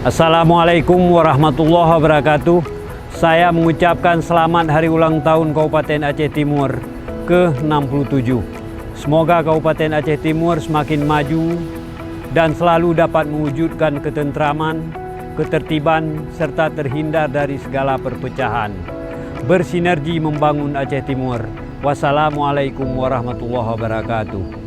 Assalamualaikum warahmatullahi wabarakatuh. Saya mengucapkan selamat hari ulang tahun Kabupaten Aceh Timur ke-67. Semoga Kabupaten Aceh Timur semakin maju dan selalu dapat mewujudkan ketentraman, ketertiban, serta terhindar dari segala perpecahan. Bersinergi membangun Aceh Timur. Wassalamualaikum warahmatullahi wabarakatuh.